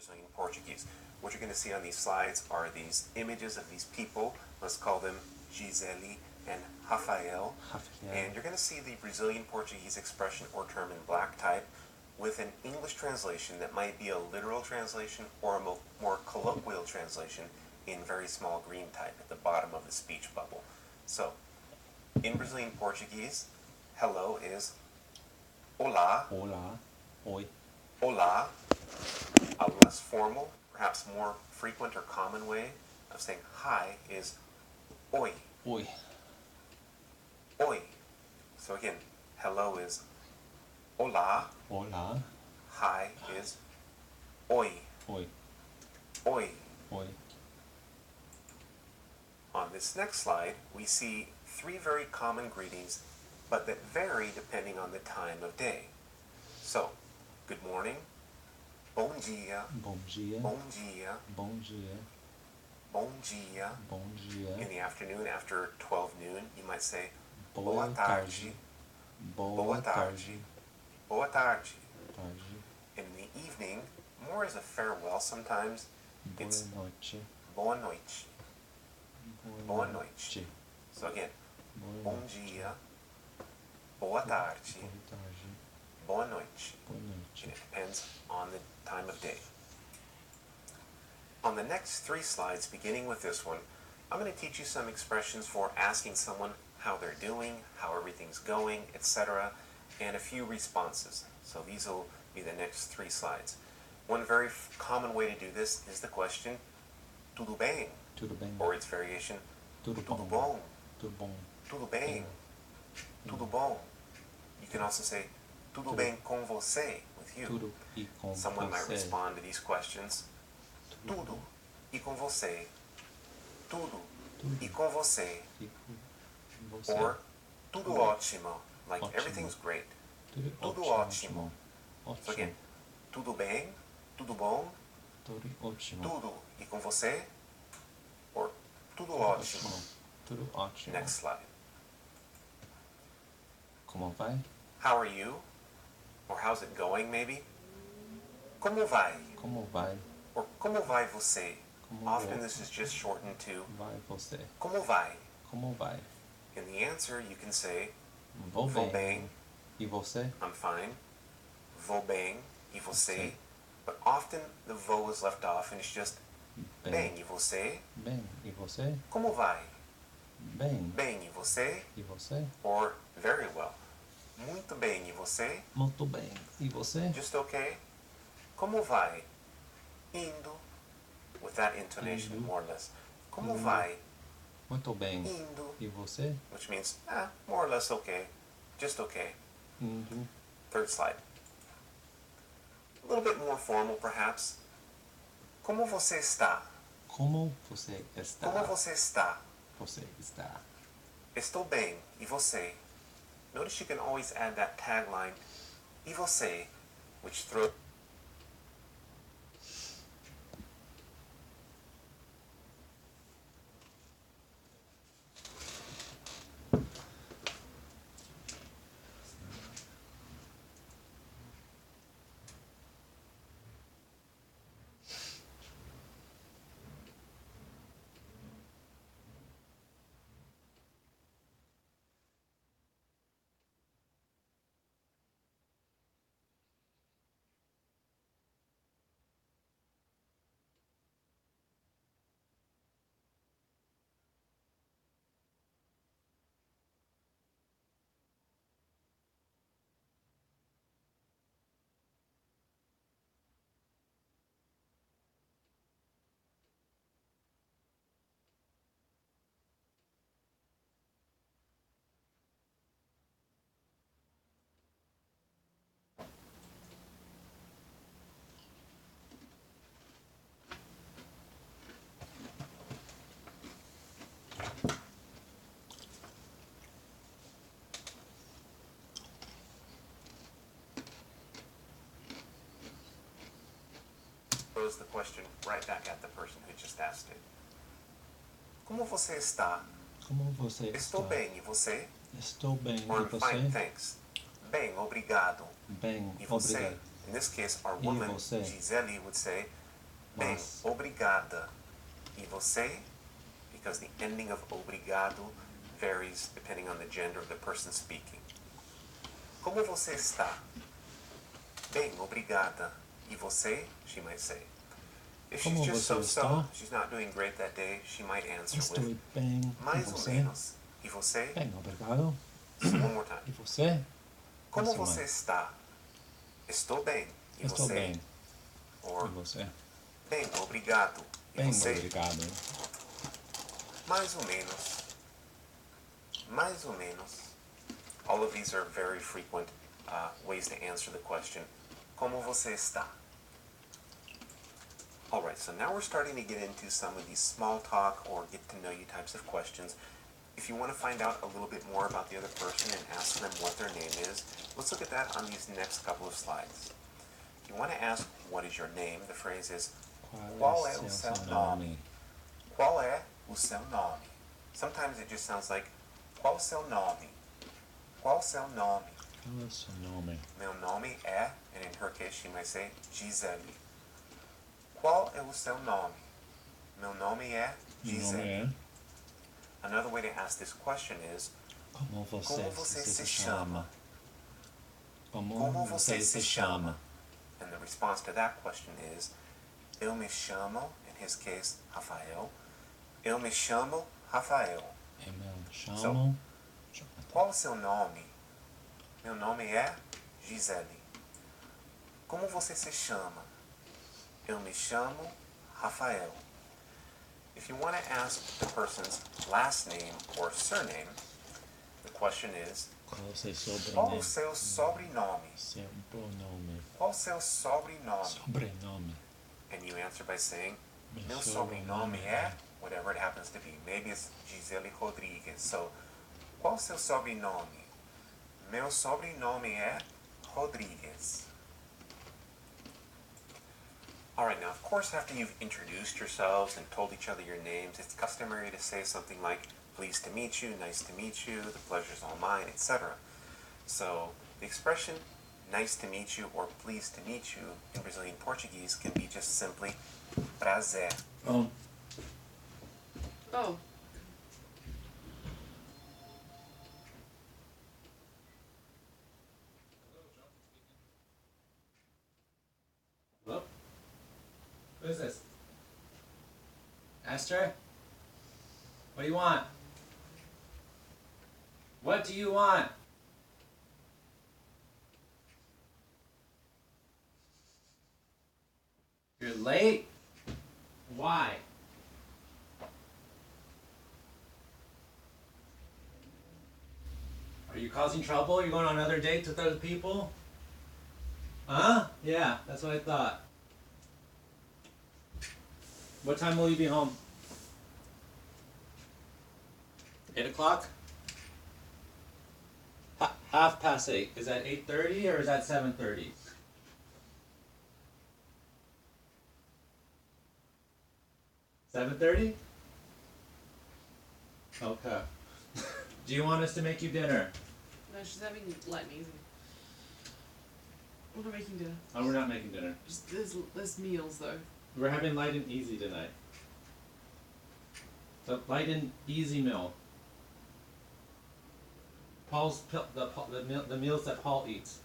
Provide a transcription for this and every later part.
Brazilian Portuguese. What you're going to see on these slides are these images of these people. Let's call them Gisele and Rafael. And you're going to see the Brazilian Portuguese expression or term in black type with an English translation that might be a literal translation or a more colloquial translation in very small green type at the bottom of the speech bubble. So, in Brazilian Portuguese, hello is olá. Olá. Oi. Olá, a less formal, perhaps more frequent or common way of saying hi is oi. Oi. Oi. So again, hello is olá. Olá. Hi is oi. Oi. Oi. Oi. On this next slide, we see three very common greetings, but that vary depending on the time of day. So, good morning, bom dia, Bom dia. bom dia, Bom dia. bom dia. Bom dia. In the afternoon, after 12 noon, you might say Boa tarde. boa tarde, boa tarde. Tarde. In the evening, more as a farewell sometimes, it's Boa noite. boa noite. Boa noite. So again, Boa bom noite. dia, boa tarde, Boa tarde. boa noite. Boa And noite. it depends on the time of day. On the next three slides, beginning with this one, I'm going to teach you some expressions for asking someone how they're doing, how everything's going, etc., and a few responses. So these will be the next three slides. One very common way to do this is the question, tudo bem? Tudo bem? Or its variation, Tudo tudo bom? bom? Tudo bom? Tudo bem? Tudo bom? You can also say, tudo bem com você, with you. Tudo e com Someone might você. respond to these questions. Tudo e com você. Tudo e com você. E com você. Or tudo ótimo. Like Ótimo. everything's great. Tudo Tudo ótimo. So Ótimo. again, tudo bem, tudo bom, Tudo ótimo. tudo e com você. Or tudo ótimo. Tudo ótimo. Next slide. Como vai? How are you? Or how's it going maybe? Como vai? Como vai? Or como vai você? Como Often vai? this is just shortened to Vai você? como vai? Como vai? In the answer you can say Vou vou bem. bem, E você? I'm fine. Vou bem e você. Você. But often the vou is left off and it's just bem e você. Bem. E você? Como vai? Bem. Bem e você? E você? Or very well. Muito bem e você? Muito bem. E você? Just okay? Como vai? Indo. With that intonation, Indo. more or less. Como Indo. vai? Muito bem. Indo. E você? Which means, more or less okay. Just okay. Indo. Third slide. A little bit more formal, perhaps. Como você está? Como você está? Como você está? Você está. Estou bem. E você? Notice you can always add that tagline, e você, which throws the question right back at the person who just asked it. Como você está? Como você Estou está? bem. E você? Estou bem. Or E I'm você? fine, thanks. Bem, obrigado. Bem. E você? Obrigado. In this case, our E woman, você? Gisele, would say, Bem, Mas. obrigada. E você? Because the ending of obrigado varies depending on the gender of the person speaking. Como você está? Bem, obrigada. E você? She might say. If she's Como just você so-so, está? she's not doing great that day, she might answer Estou with bem. E mais ou você? menos. E você? Bem, obrigado. So one more time. E você? Como Mais uma. você está? Estou bem. E Estou você? bem. Or, E você? bem, obrigado. E Bem, você? obrigado. Mais ou menos. Mais ou menos. All of these are very frequent ways to answer the question, como você está? Alright, so now we're starting to get into some of these small talk or get to know you types of questions. If you want to find out a little bit more about the other person and ask them what their name is, let's look at that on these next couple of slides. If you want to ask what is your name, the phrase is Qual é o seu nome? Qual é o seu nome? Sometimes it just sounds like qual o seu nome? Qual o seu nome? Qual é o seu nome? Meu nome é, and in her case she might say Gisele. Qual é o seu nome? Meu nome é Meu nome Gisele. é. Another way to ask this question is Como você, como você se chama? Como você se chama? And the response to that question is eu me chamo, in his case, Rafael. Eu me chamo Rafael. Eu me chamo. Qual o seu nome? Meu nome é Gisele. Como você se chama? Eu me chamo Rafael. If you want to ask the person's last name or surname, the question is Qual o seu qual sobrenome? o seu sobrenome? Seu pronome. Qual o seu sobrenome? Sobrenome. And you answer by saying Meu meu sobrenome é whatever it happens to be. Maybe it's Gisele Rodrigues. So, qual o seu sobrenome? Meu sobrenome é Rodrigues. Alright, now of course after you've introduced yourselves and told each other your names, it's customary to say something like, pleased to meet you, nice to meet you, the pleasure's all mine, etc. So, the expression, nice to meet you or pleased to meet you in Brazilian Portuguese can be just simply prazer. Oh, Oh. Hello? Who is this? Esther? What do you want? What do you want? You're late? Why? Are you causing trouble? You're going on another date with other people? Huh? Yeah, that's what I thought. What time will you be home? 8 o'clock? 8:30. Is that 8:30 or is that 7:30? $7:30? Okay. Do you want us to make you dinner? No, she's having light and easy. We're not making dinner. Oh, we're not making dinner. Just there's meals though. We're having light and easy tonight. The light and easy meal. The meals that Paul eats.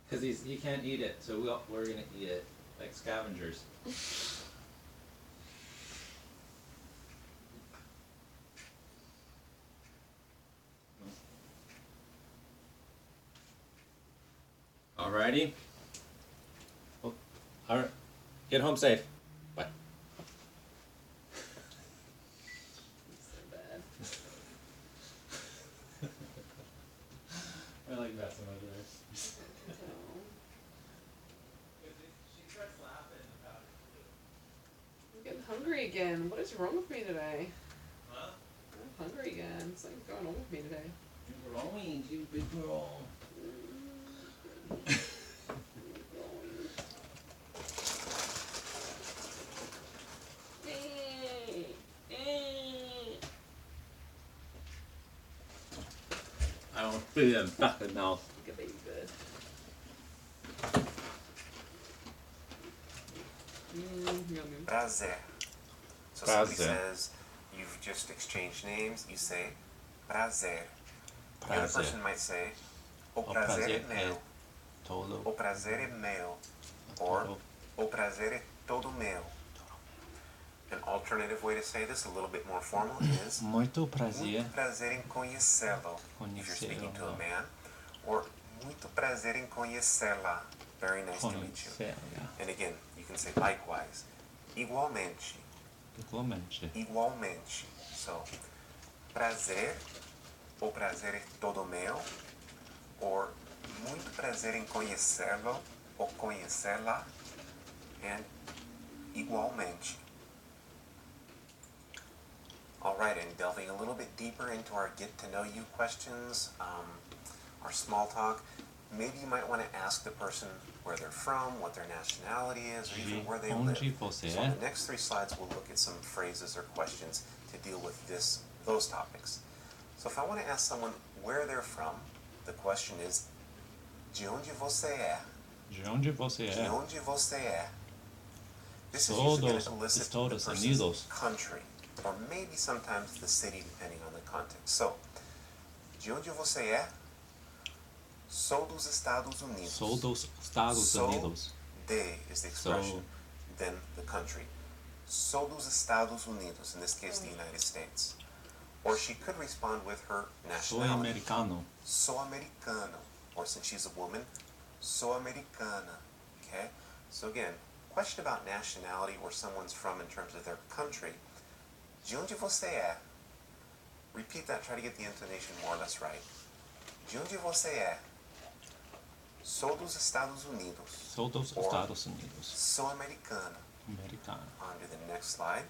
Because he can't eat it, so we're gonna eat it like scavengers. Alrighty. Well, alright. Get home safe. Bye. So bad. I like that so much. She starts laughing about it. I'm getting hungry again. What is wrong with me today? Huh? I'm hungry again. Something's going on with me today. You're growing, you big girl. I don't feel in fucking mouth. Like a baby bird. Yum. Prazer. So somebody Prazer. says you've just exchanged names, you say prazer. The other Prazer. person might say o O prazer é prazer meu. é todo. O prazer é meu. Or todo- o prazer é todo meu. An alternative way to say this, a little bit more formal, is Muito prazer. muito prazer em conhecê-lo, if you're speaking to a Conhecê-lo. man. Or muito prazer em conhecê-la. Very nice to meet you. Conhecê-la. And again, you can say likewise. Igualmente. Igualmente. Igualmente. So, prazer, o prazer é todo meu. Or muito prazer em conhecê-lo ou conhecê-la. And igualmente. Alright, and delving a little bit deeper into our get to know you questions, our small talk, maybe you might want to ask the person where they're from, what their nationality is, or even where they live. Onde você So on é? the next 3 slides, we'll look at some phrases or questions to deal with those topics. So if I want to ask someone where they're from, the question is, de onde você é? De onde você De é? onde você é? This is usually going to Todos elicit the Estados person's Unidos. country, or maybe sometimes the city, depending on the context. So, de onde você é? Sou dos Estados Unidos. Sou dos Estados Sou Unidos. de is the expression, then the country. Sou dos Estados Unidos, in this case the United States. Or she could respond with her Sou nationality. americano. Sou americano. Or since she's a woman, sou americana. Okay? So again, question about nationality, where someone's from in terms of their country. De onde você é? Repeat that, try to get the intonation more or less right. De onde você é? Sou dos Estados Unidos. Sou dos Or, Estados Unidos. Sou americano. Americano. On to the next slide.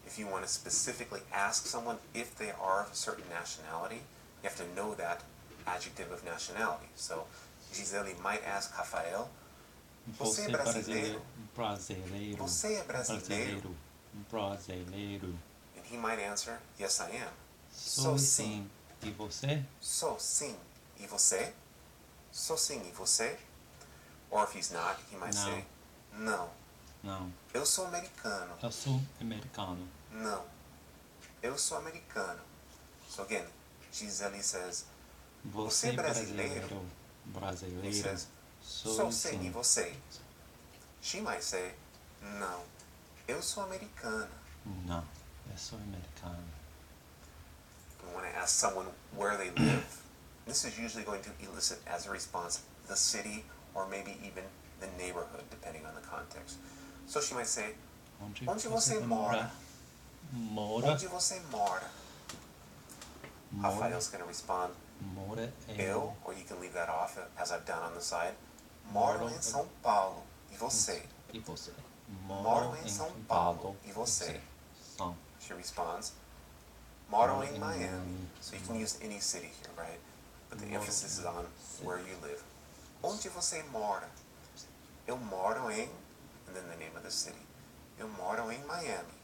If you want to specifically ask someone if they are of a certain nationality, you have to know that adjective of nationality. So Gisele might ask Rafael, Você é brasileiro? Brasileiro. Você é brasileiro? Brasileiro. And he might answer, yes I am. Sou sim. E você? Sou sim. E você? Sou sim. E você? Or if he's not, he might Não. say, não. Não. Eu sou americano. Eu sou americano. Não. Eu sou americano. So again, Gisele says, Você é brasileiro? brasileiro? he Brasileiro. says, Sou sou sim. E sim. você? She might say, não. Eu sou americana. Não. Eu sou americano. We want to ask someone where they live. This is usually going to elicit as a response the city or maybe even the neighborhood, depending on the context. So she might say, Onde você mora? Mora. onde você mora? Rafael's going to respond, Mora eu, or you can leave that off as I've done on the side. Moro em São Paulo. E você? E você? Moro em São Paulo. E você? São. She responds, Moro em Miami. So you can use any city here, right? But the emphasis is on where you live. Onde você mora? Eu moro em, and then the name of the city. Eu moro em Miami.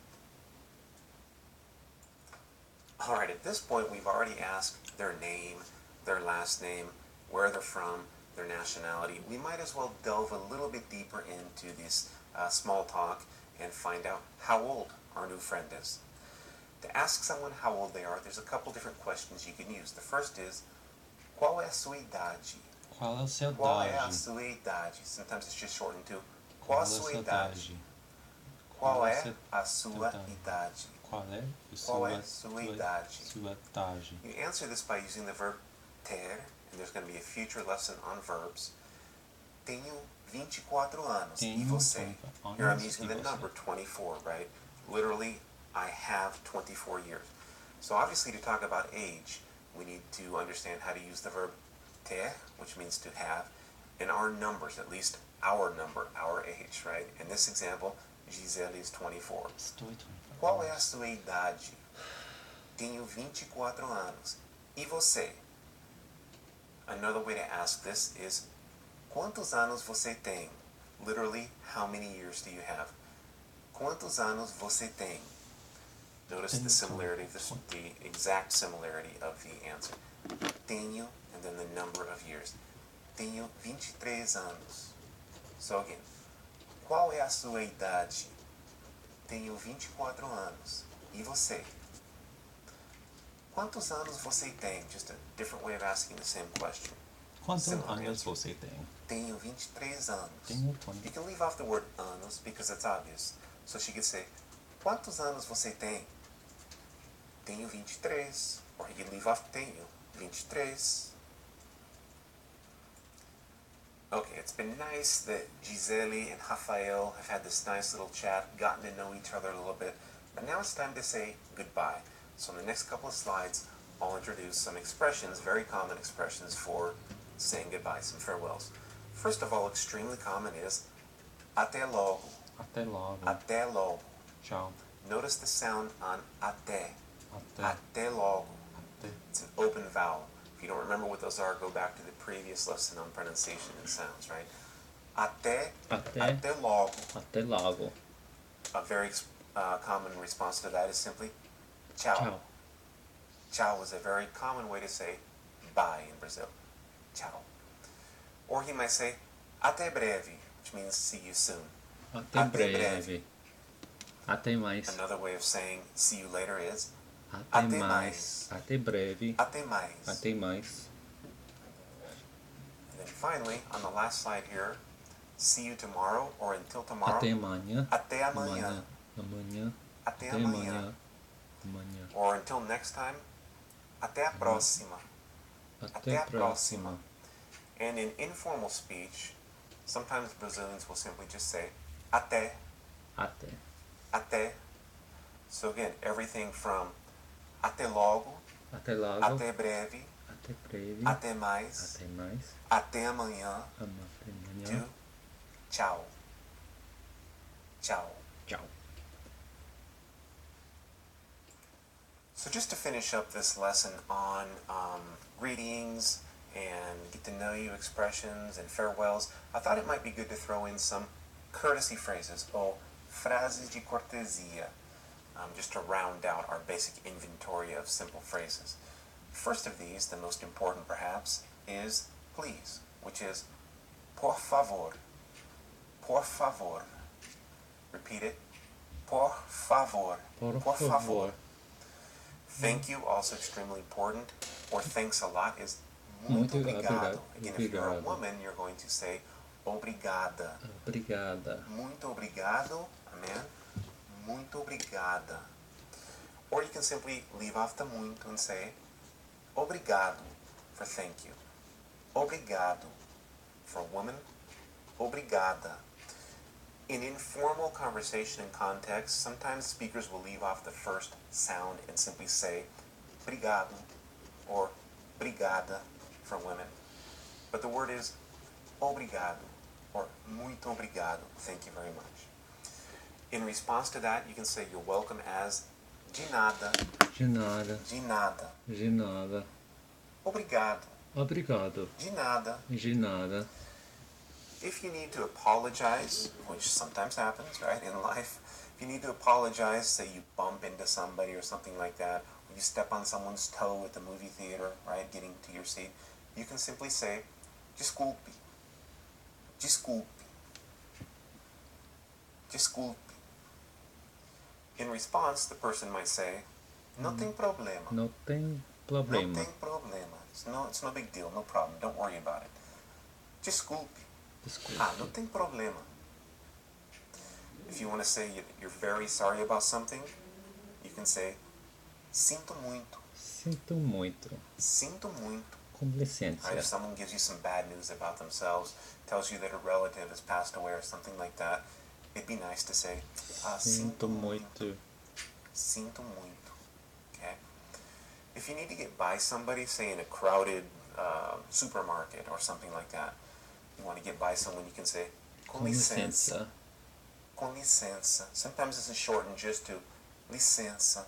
Alright, at this point we've already asked their name, their last name, where they're from, their nationality. We might as well delve a little bit deeper into this small talk and find out how old our new friend is. To ask someone how old they are, there's a couple different questions you can use. The first is, qual é a sua idade? Qual é a sua Qual é a idade? sua idade? Sometimes it's just shortened to, qual a é sua sua idade? Qual é a sua idade? Qual é Qual é a sua idade? Sua idade. You answer this by using the verb ter, and there's going to be a future lesson on verbs. Tenho 24 anos. E Tenho você? 24 Here I'm anos. using E the você? number 24, right? Literally, I have 24 years. So obviously to talk about age, we need to understand how to use the verb ter, which means to have, and our numbers, at least our number, our age, right? In this example, Gisele is 24. Estou 24 Qual é a anos. sua idade? Tenho 24 anos. E você? Another way to ask this is, quantos anos você tem? Literally, how many years do you have? Quantos anos você tem? Notice the similarity, the exact similarity of the answer. Tenho, and then the number of years. Tenho 23 anos. So again, Qual é a sua idade? Tenho 24 anos. E você? Quantos anos você tem? Just a different way of asking the same question. Quantos Similar anos answer. você tem? Tenho 23 anos. Tenho You can leave off the word anos because it's obvious. So she could say, quantos anos você tem? Tenho 23. Or he could leave off tenho 23. Okay, it's been nice that Gisele and Rafael have had this nice little chat, gotten to know each other a little bit, but now it's time to say goodbye. So in the next couple of slides, I'll introduce some expressions, very common expressions for saying goodbye, some farewells. First of all, extremely common is até logo. Até logo. Até logo. Tchau. Notice the sound on até. Até. Até logo. Até. It's an open vowel. If you don't remember what those are, go back to the previous lesson on pronunciation and sounds, right? Até. Até. Até logo. Até logo. A very common response to that is simply ciao. Tchau. Ciao is a very common way to say bye in Brazil. Ciao. Or he might say até breve, which means see you soon. Até Até breve. Até mais. Another way of saying see you later is Até Até mais. mais. Até breve. até mais. Até mais. And then finally, on the last slide here, see you tomorrow or until tomorrow. Até amanhã. Até amanhã. Amanhã. Até Até amanhã. amanhã. Amanhã. Or until next time, até a próxima. Até a próxima. And in informal speech, sometimes Brazilians will simply just say até, Até. até. So again, everything from até logo, Até logo. até breve, Até breve. até mais, Até mais. até amanhã, Até amanhã. to tchau. Tchau. Tchau. So just to finish up this lesson on greetings and get to know you expressions and farewells, I thought it might be good to throw in some courtesy phrases, or frases de cortesia, just to round out our basic inventory of simple phrases. First of these, the most important perhaps, is please, which is por favor. Por favor. Repeat it. Por favor. Por favor. Thank you, also extremely important, or thanks a lot, is Muito muito obrigado. obrigado. Again, if you're a Obrigado. woman, you're going to say obrigada. Obrigada. Muito obrigado, amen. Muito obrigada. Or you can simply leave off the muito and say obrigado for thank you. Obrigado for woman. Obrigada. In informal conversation and context, sometimes speakers will leave off the first sound and simply say obrigado or obrigada for women. But the word is obrigado or muito obrigado. Thank you very much. In response to that, you can say you're welcome as de nada, De nada. de nada. De nada. Obrigado, Obrigado. de nada. De nada. If you need to apologize, which sometimes happens, right, in life, if you need to apologize, say you bump into somebody or something like that, or you step on someone's toe at the movie theater, right, getting to your seat, you can simply say, desculpe. Desculpe. Desculpe. In response, the person might say, não tem problema. Não tem Não problema. tem problema. It's no big deal, no problem. Don't worry about it. Desculpe. Ah, não Desculpe. tem problema. If you want to say you're very sorry about something, you can say sinto muito. Sinto muito. Sinto muito. Com Right? licença. If someone gives you some bad news about themselves, tells you that a relative has passed away or something like that, it'd be nice to say Sinto muito. Sinto muito. Okay? If you need to get by somebody, say in a crowded supermarket or something like that, you want to get by someone, you can say com Com licença. licença. Com licença. Sometimes this is shortened just to licença.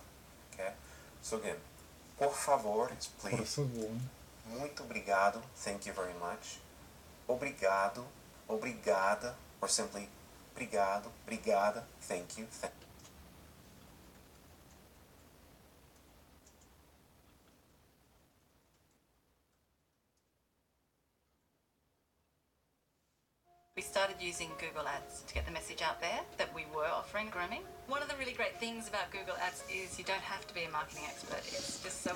Okay? So again, por favor is Por please. favor. Muito obrigado, thank you very much. Obrigado, obrigada, or simply obrigado, obrigada, thank you. started using Google Ads to get the message out there that we were offering grooming. One of the really great things about Google Ads is you don't have to be a marketing expert. It's just so